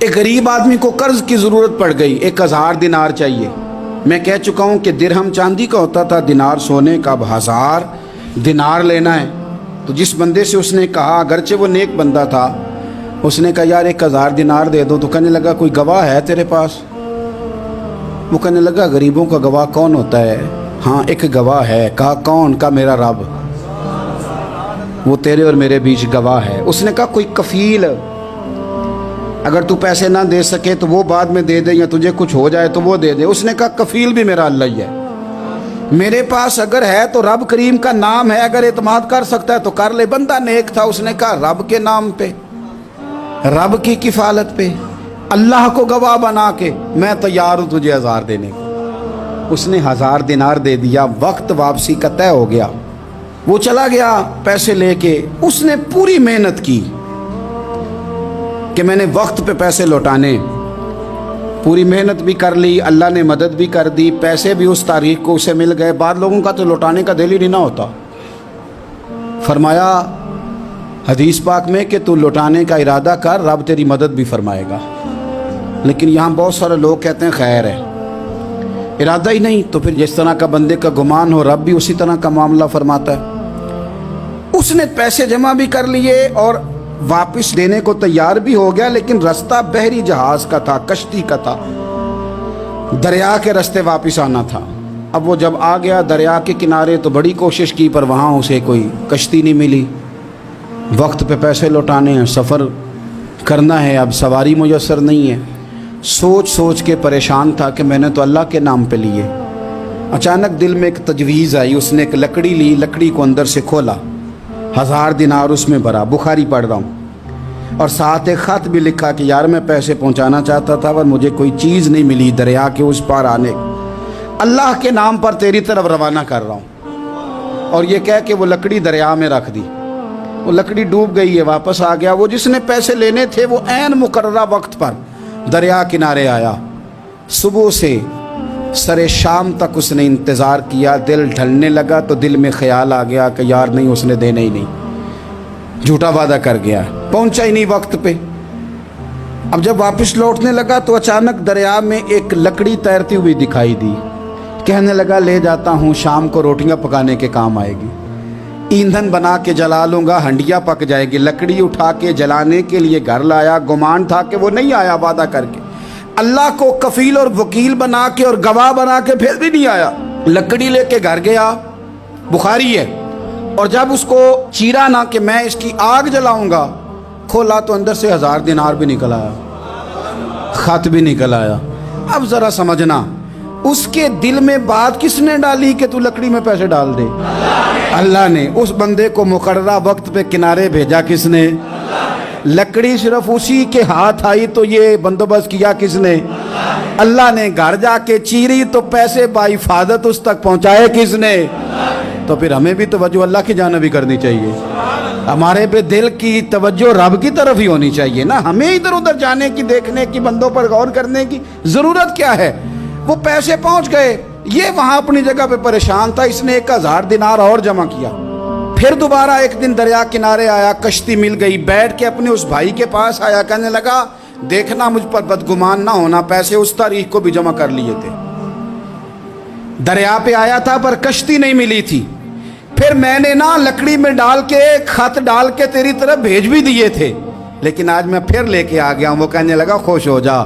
ایک غریب آدمی کو قرض کی ضرورت پڑ گئی، 1000 دینار چاہیے۔ میں کہہ چکا ہوں کہ درہم چاندی کا ہوتا تھا، دینار سونے کا، اب 1000 دینار لینا ہے۔ تو جس بندے سے اس نے کہا، اگرچہ وہ نیک بندہ تھا، اس نے کہا یار 1000 دینار دے دو، تو کہنے لگا کوئی گواہ ہے تیرے پاس؟ وہ کہنے لگا غریبوں کا گواہ کون ہوتا ہے؟ ہاں ایک گواہ ہے۔ کہا کون؟ کہا میرا رب، وہ تیرے اور میرے بیچ گواہ ہے۔ اس نے کہا کوئی کفیل، اگر تو پیسے نہ دے سکے تو وہ بعد میں دے دے، یا تجھے کچھ ہو جائے تو وہ دے دے۔ اس نے کہا کفیل بھی میرا اللہ ہی ہے، میرے پاس اگر ہے تو رب کریم کا نام ہے، اگر اعتماد کر سکتا ہے تو کر لے۔ بندہ نیک تھا، اس نے کہا رب کے نام پہ، رب کی کفالت پہ، اللہ کو گواہ بنا کے میں تیار ہوں تجھے 1000 دینے کو۔ اس نے 1000 دینار دے دیا، وقت واپسی کا طے ہو گیا، وہ چلا گیا پیسے لے کے۔ اس نے پوری محنت کی کہ میں نے وقت پہ پیسے لوٹانے، پوری محنت بھی کر لی، اللہ نے مدد بھی کر دی، پیسے بھی اس تاریخ کو اسے مل گئے۔ بعض لوگوں کا تو لوٹانے کا دل ہی نہیں ہوتا۔ فرمایا حدیث پاک میں کہ تو لوٹانے کا ارادہ کر، رب تیری مدد بھی فرمائے گا۔ لیکن یہاں بہت سارے لوگ کہتے ہیں خیر ہے، ارادہ ہی نہیں، تو پھر جس طرح کا بندے کا گمان ہو رب بھی اسی طرح کا معاملہ فرماتا ہے۔ اس نے پیسے جمع بھی کر لیے اور واپس دینے کو تیار بھی ہو گیا، لیکن رستہ بحری جہاز کا تھا، کشتی کا تھا، دریا کے رستے واپس آنا تھا۔ اب وہ جب آ گیا دریا کے کنارے تو بڑی کوشش کی، پر وہاں اسے کوئی کشتی نہیں ملی۔ وقت پہ پیسے لوٹانے ہیں، سفر کرنا ہے، اب سواری میسر نہیں ہے۔ سوچ سوچ کے پریشان تھا کہ میں نے تو اللہ کے نام پہ لیے۔ اچانک دل میں ایک تجویز آئی، اس نے ایک لکڑی لی، لکڑی کو اندر سے کھولا، 1000 دینار اس میں بھرا، بخاری پڑھ رہا ہوں، اور ساتھ ایک خط بھی لکھا کہ یار میں پیسے پہنچانا چاہتا تھا پر مجھے کوئی چیز نہیں ملی دریا کے اس پار آنے، اللہ کے نام پر تیری طرف روانہ کر رہا ہوں۔ اور یہ کہہ کہ وہ لکڑی دریا میں رکھ دی، وہ لکڑی ڈوب گئی ہے، واپس آ گیا۔ وہ جس نے پیسے لینے تھے وہ عین مقررہ وقت پر دریا کنارے آیا۔ صبح سے سر شام تک اس نے انتظار کیا، دل ڈھلنے لگا تو دل میں خیال آ گیا کہ یار نہیں، اس نے دینا ہی نہیں، جھوٹا وعدہ کر گیا، پہنچا ہی نہیں وقت پہ۔ اب جب واپس لوٹنے لگا تو اچانک دریا میں ایک لکڑی تیرتی ہوئی دکھائی دی، کہنے لگا لے جاتا ہوں، شام کو روٹیاں پکانے کے کام آئے گی، ایندھن بنا کے جلا لوں گا، ہنڈیا پک جائے گی۔ لکڑی اٹھا کے جلانے کے لیے گھر لایا، گمان تھا کہ وہ نہیں آیا وعدہ کر کے، اللہ کو کفیل اور وکیل بنا کے اور گواہ بنا کے پھر بھی نہیں آیا۔ لکڑی لے کے گھر گیا، بخاری ہے، اور جب اس کو چیرا نہ کہ میں اس کی آگ جلاؤں گا، کھولا تو اندر سے 1000 دینار بھی نکل آیا، خط بھی نکل آیا۔ اب ذرا سمجھنا، اس کے دل میں بات کس نے ڈالی کہ تو لکڑی میں پیسے ڈال دے؟ اللہ نے۔ اس بندے کو مقررہ وقت پہ کنارے بھیجا کس نے؟ لکڑی صرف اسی کے ہاتھ آئی تو یہ بندوبست کیا کس نے؟ اللہ نے۔ گھر جا کے چیری تو پیسے بحفاظت اس تک پہنچائے کس نے؟ تو پھر ہمیں بھی توجہ اللہ کی جانب ہی کرنی چاہیے، ہمارے پہ دل کی توجہ رب کی طرف ہی ہونی چاہیے نا، ہمیں ادھر ادھر جانے کی، دیکھنے کی، بندوں پر غور کرنے کی ضرورت کیا ہے؟ وہ پیسے پہنچ گئے، یہ وہاں اپنی جگہ پہ پریشان تھا، اس نے 1000 دینار اور جمع کیا۔ پھر دوبارہ ایک دن دریا کنارے آیا، کشتی مل گئی، بیٹھ کے اپنے اس بھائی کے پاس آیا، کہنے لگا دیکھنا مجھ پر بدگمان نہ ہونا، پیسے اس تاریخ کو بھی جمع کر لیے تھے، دریا پہ آیا تھا پر کشتی نہیں ملی تھی، پھر میں نے نا لکڑی میں ڈال کے خط ڈال کے تیری طرف بھیج بھی دیے تھے، لیکن آج میں پھر لے کے آ گیا ہوں۔ وہ کہنے لگا خوش ہو جا،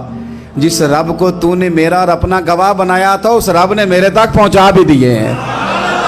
جس رب کو تو نے میرا اور اپنا گواہ بنایا تھا اس رب نے میرے تک پہنچا بھی دیے ہیں۔